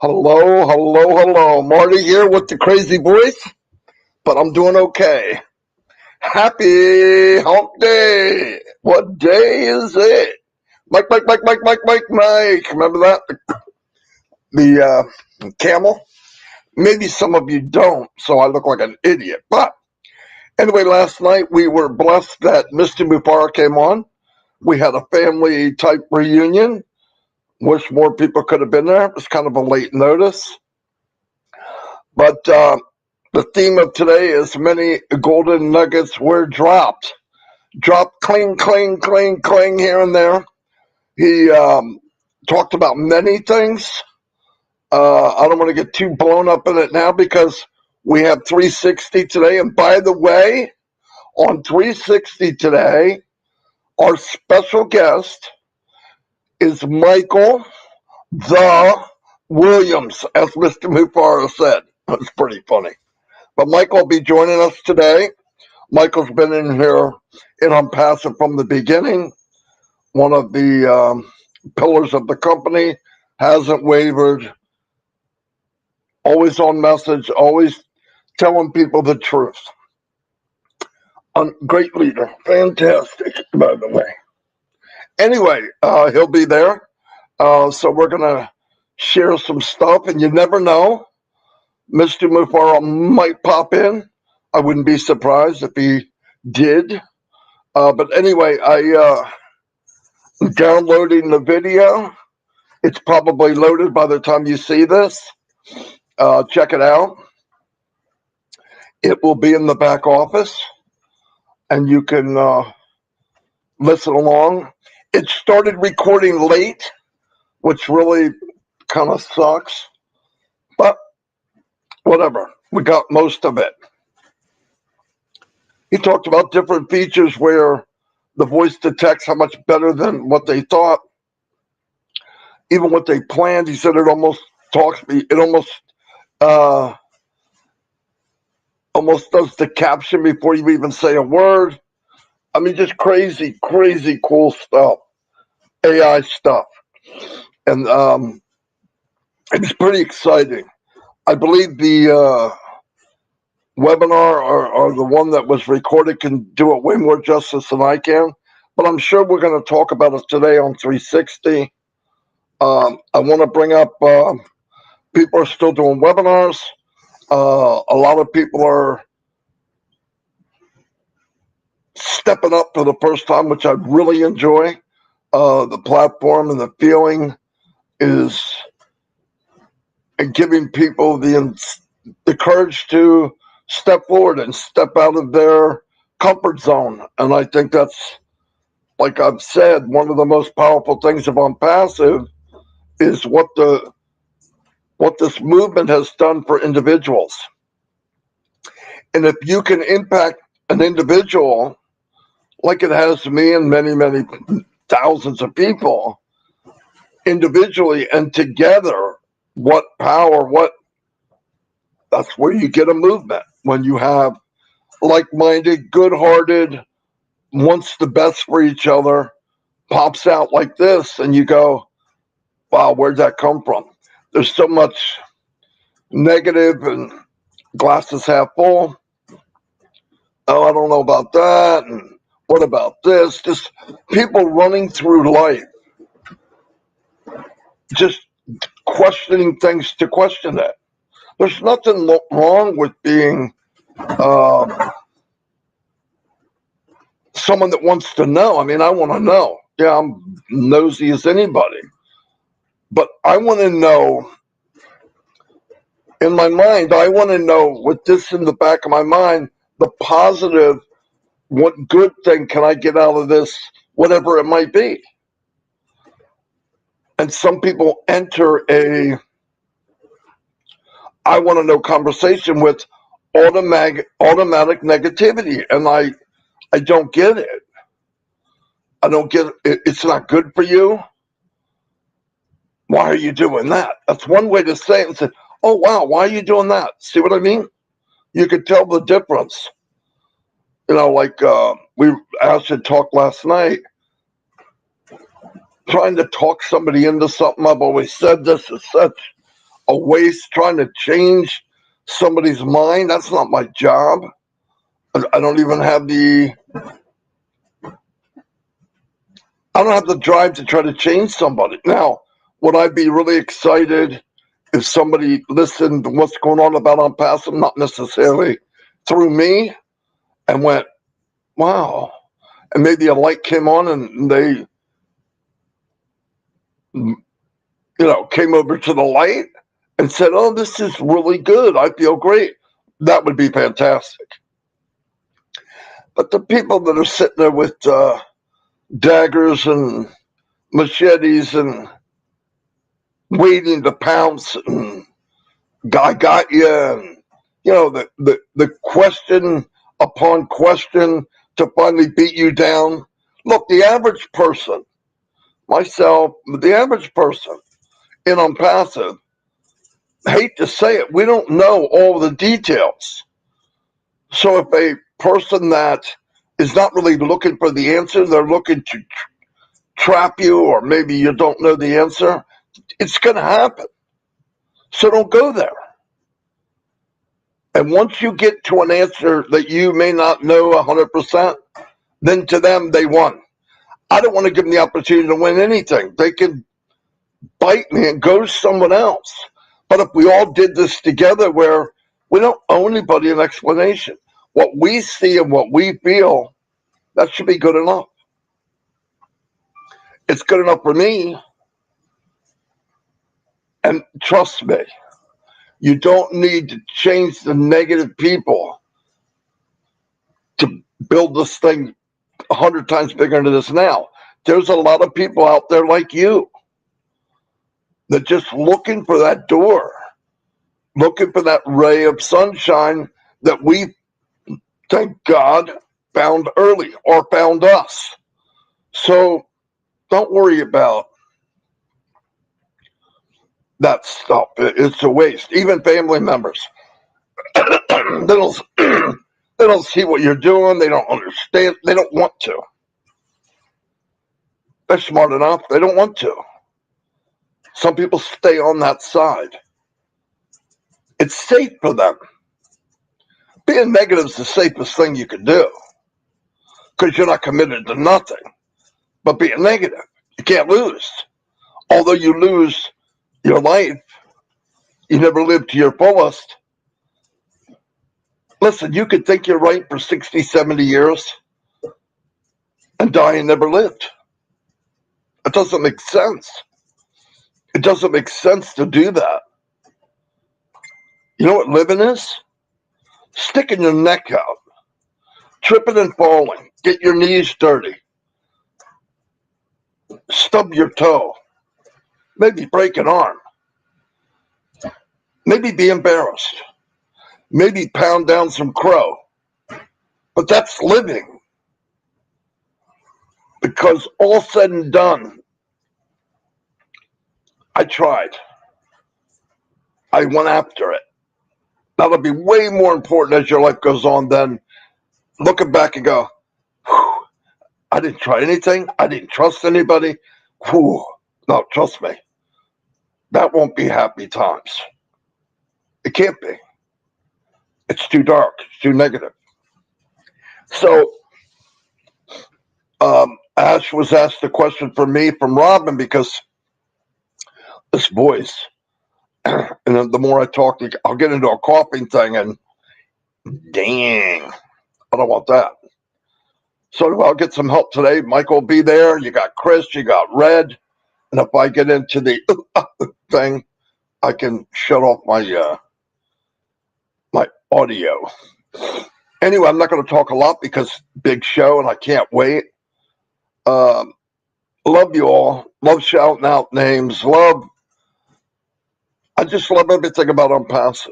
Hello, hello, hello. Marty here with the crazy voice, but I'm doing okay. Happy hump day. What day is it? Mike, Mike, Mike, Mike, Mike, Mike, Mike. Remember that? The camel? Maybe some of you don't, so I look like an idiot. But anyway, last night we were blessed that Mr. Mufaro came on. We had a family type reunion. Wish more people could have been there. It was kind of a late notice. But the theme of today is many golden nuggets were dropped. Dropped cling, cling, cling, cling here and there. He talked about many things. I don't want to get too blown up in it now because we have 360 today. And by the way, on 360 today, our special guest is Michael the Williams, as Mr. Mufaro said. That's pretty funny. But Michael will be joining us today. Michael's been in here in ONPASSIVE from the beginning. One of the pillars of the company, hasn't wavered. Always on message, always telling people the truth. A great leader. Fantastic, by the way. Anyway, he'll be there. So we're going to share some stuff, and you never know. Mr. Mufaro might pop in. I wouldn't be surprised if he did. But anyway, I'm downloading the video. It's probably loaded by the time you see this. Check it out. It will be in the back office, and you can listen along. It started recording late, which really kind of sucks. But whatever, we got most of it. He talked about different features where the voice detects how much better than what they thought, even what they planned. He said it almost almost does the caption before you even say a word. I mean, just crazy, crazy cool stuff, AI stuff, and it's pretty exciting. I believe the webinar or the one that was recorded can do it way more justice than I can, but I'm sure we're going to talk about it today on 360. I want to bring up people are still doing webinars. A lot of people are stepping up for the first time, which I really enjoy. The platform and the feeling is giving people the courage to step forward and step out of their comfort zone. And I think that's, like I've said, one of the most powerful things of ONPASSIVE is what this movement has done for individuals. And if you can impact an individual like it has me and many, many thousands of people individually and together, what power, that's where you get a movement. When you have like-minded, good-hearted, wants the best for each other, pops out like this, and you go, wow, where'd that come from? There's so much negative and glasses half full. Oh, I don't know about that, and what about this? Just people running through life, just questioning things to question it. There's nothing wrong with being someone that wants to know. I mean, I want to know. Yeah, I'm nosy as anybody. But I want to know, in my mind, I want to know with this in the back of my mind, the positive, what good thing can I get out of this, whatever it might be. And some people enter I want to know conversation with automatic negativity, and I don't get it. I don't get it. It's not good for you. Why are you doing that? That's one way to say it and say, oh, wow, why are you doing that? See what I mean? You could tell the difference. You know, like we actually talked last night, trying to talk somebody into something. I've always said this is such. a waste trying to change somebody's mind. That's not my job. I don't even have the drive to try to change somebody. Now, would I be really excited if somebody listened to what's going on about ONPASSIVE, not necessarily through me, and went, wow, and maybe a light came on and they, came over to the light and said, oh, this is really good. I feel great. That would be fantastic. But the people that are sitting there with daggers and machetes and waiting to pounce and I got you, and the question upon question to finally beat you down. Look, the average person, myself, the average person in ONPASSIVE, hate to say it, we don't know all the details. So if a person that is not really looking for the answer, they're looking to trap you, or maybe you don't know the answer, it's going to happen. So don't go there. And once you get to an answer that you may not know 100%, then to them, they won. I don't want to give them the opportunity to win anything. They can bite me and go to someone else. But if we all did this together where we don't owe anybody an explanation, what we see and what we feel, that should be good enough. It's good enough for me. And trust me, you don't need to change the negative people to build this thing 100 times bigger than it is now. There's a lot of people out there like you that just looking for that door, looking for that ray of sunshine that we, thank God, found early or found us. So don't worry about that stuff. It's a waste. Even family members, they don't see what you're doing. They don't understand. They don't want to. They're smart enough. They don't want to. Some people stay on that side. It's safe for them. Being negative is the safest thing you can do because you're not committed to nothing. But being negative, you can't lose. Although you lose your life, you never live to your fullest. Listen, you could think you're right for 60, 70 years and die and never lived. It doesn't make sense. It doesn't make sense to do that. You know what living is? Sticking your neck out, tripping and falling, get your knees dirty, stub your toe, maybe break an arm, maybe be embarrassed, maybe pound down some crow. But that's living. Because all said and done, I tried. I went after it. That'll be way more important as your life goes on than looking back and go, I didn't try anything. I didn't trust anybody. Whew. No, trust me. That won't be happy times. It can't be. It's too dark. It's too negative. So, Ash was asked a question from me from Robin because this voice, and then the more I talk, I'll get into a coughing thing, and dang, I don't want that. So I'll get some help today. Michael will be there. You got Chris, you got Red. And if I get into the thing, I can shut off my my audio. Anyway, I'm not going to talk a lot because big show and I can't wait. Love you all. Love shouting out names. I just love everything about ONPASSIVE.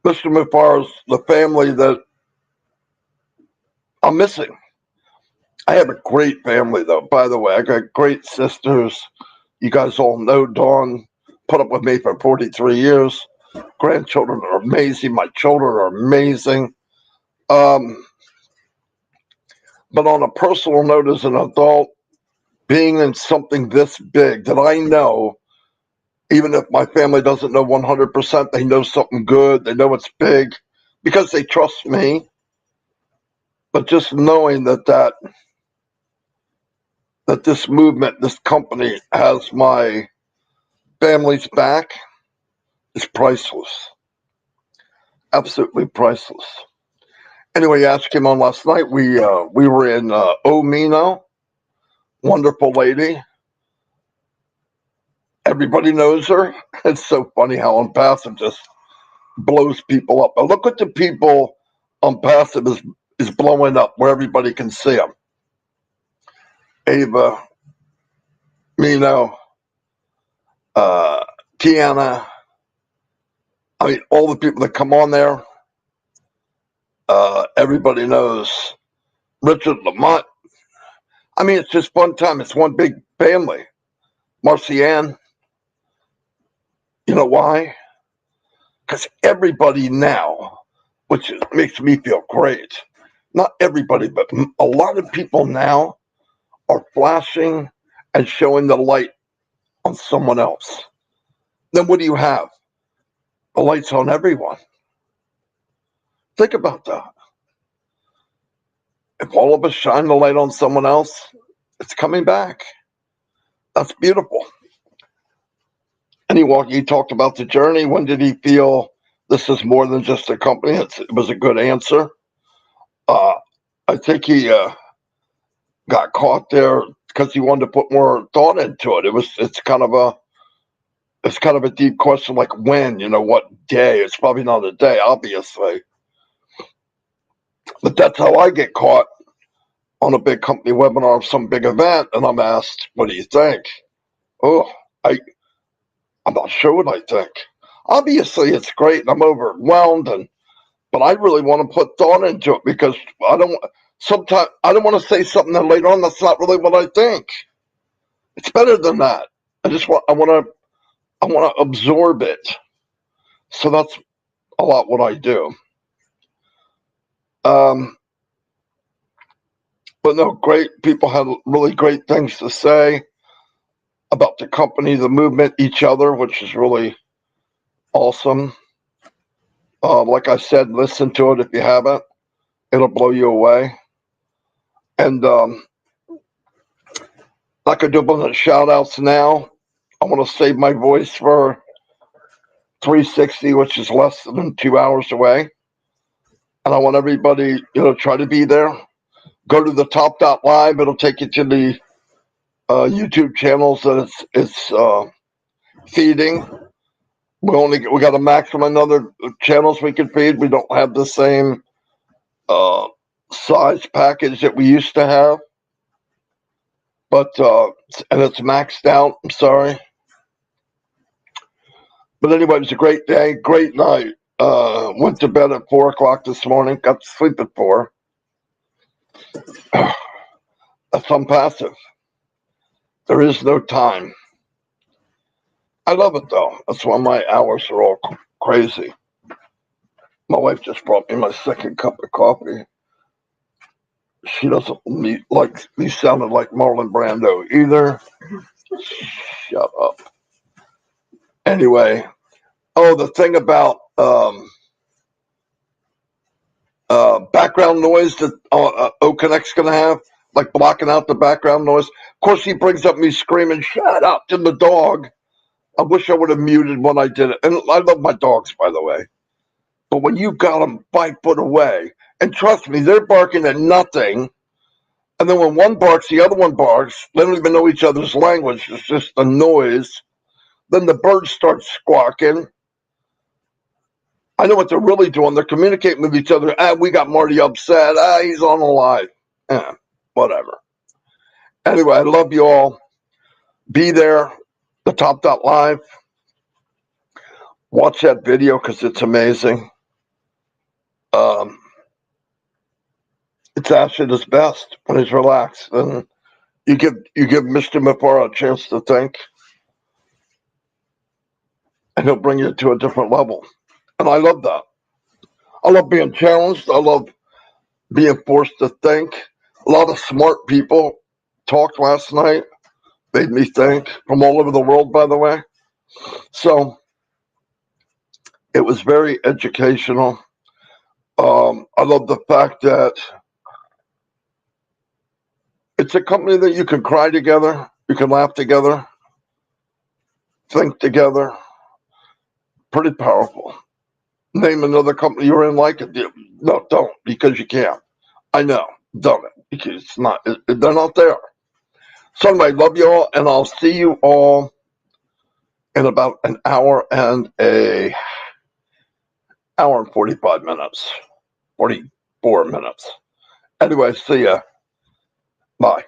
Mr. Mufaro's the family that I'm missing. I have a great family, though, by the way. I got great sisters. You guys all know Dawn put up with me for 43 years. Grandchildren are amazing. My children are amazing. But on a personal note, as an adult, being in something this big that I know, even if my family doesn't know 100%, they know something good, they know it's big, because they trust me. But just knowing that this movement, this company has my family's back is priceless. Absolutely priceless. Anyway, Ash came on last night. We were in Omino. Wonderful lady. Everybody knows her. It's so funny how ONPASSIVE just blows people up. But look at the people ONPASSIVE is blowing up where everybody can see them. Ava, Mino, Tiana. I mean, all the people that come on there. Everybody knows Richard Lamont. I mean, it's just fun time. It's one big family. Marcianne. You know why? Because everybody now, which makes me feel great, not everybody, but a lot of people now are flashing and showing the light on someone else. Then what do you have? The light's on everyone. Think about that. If all of us shine the light on someone else, it's coming back. That's beautiful. Anyway, he talked about the journey. When did he feel this is more than just a company? It was a good answer. I think he got caught there because he wanted to put more thought into it. It's kind of a deep question, like when, what day? It's probably not a day, obviously. But that's how I get caught on a big company webinar of some big event, and I'm asked, "What do you think?" Oh, I'm not sure what I think. Obviously, it's great, and I'm overwhelmed, but I really want to put thought into it because I don't want to say something that later on that's not really what I think. It's better than that. I want to absorb it. So that's a lot what I do. But no, great people had really great things to say about the company, the movement, each other, which is really awesome. Like I said, listen to it if you haven't. It'll blow you away. And like I do a bunch of shout outs now. I want to save my voice for 360, which is less than 2 hours away. And I want everybody, try to be there. Go to the top.live. It'll take you to the YouTube channels that it's feeding. We got a maximum number of channels we can feed. We don't have the same size package that we used to have. But and it's maxed out. I'm sorry. But anyway, it was a great day, great night. Went to bed at 4 o'clock this morning. Got to sleep at 4. That's ONPASSIVE. There is no time. I love it though. That's why my hours are all crazy. My wife just brought me my second cup of coffee. She doesn't like me sounding like Marlon Brando either. Shut up. Anyway, the thing about background noise that OConnect's going to have, like blocking out the background noise. Of course, he brings up me screaming, "Shut up," to the dog. I wish I would have muted when I did it. And I love my dogs, by the way. But when you got them 5 foot away, and trust me, they're barking at nothing. And then when one barks, the other one barks. They don't even know each other's language. It's just a noise. Then the birds start squawking. I know what they're really doing. They're communicating with each other. We got Marty upset. He's on the live. Whatever. Anyway, I love you all. Be there. The top.live. Watch that video because it's amazing. It's Ash at his best when he's relaxed. And you give Mr. Mufaro a chance to think. And he'll bring you to a different level. And I love that. I love being challenged. I love being forced to think. A lot of smart people talked last night. made me think, from all over the world, by the way. So it was very educational. I love the fact that it's a company that you can cry together, you can laugh together, think together. Pretty powerful. Name another company you're in like it. No, don't, because you can't. I know, don't it, because it's not, they're not there. So anyway, love you all, and I'll see you all in about an hour and 45 minutes, 44 minutes. Anyway, see ya. Bye.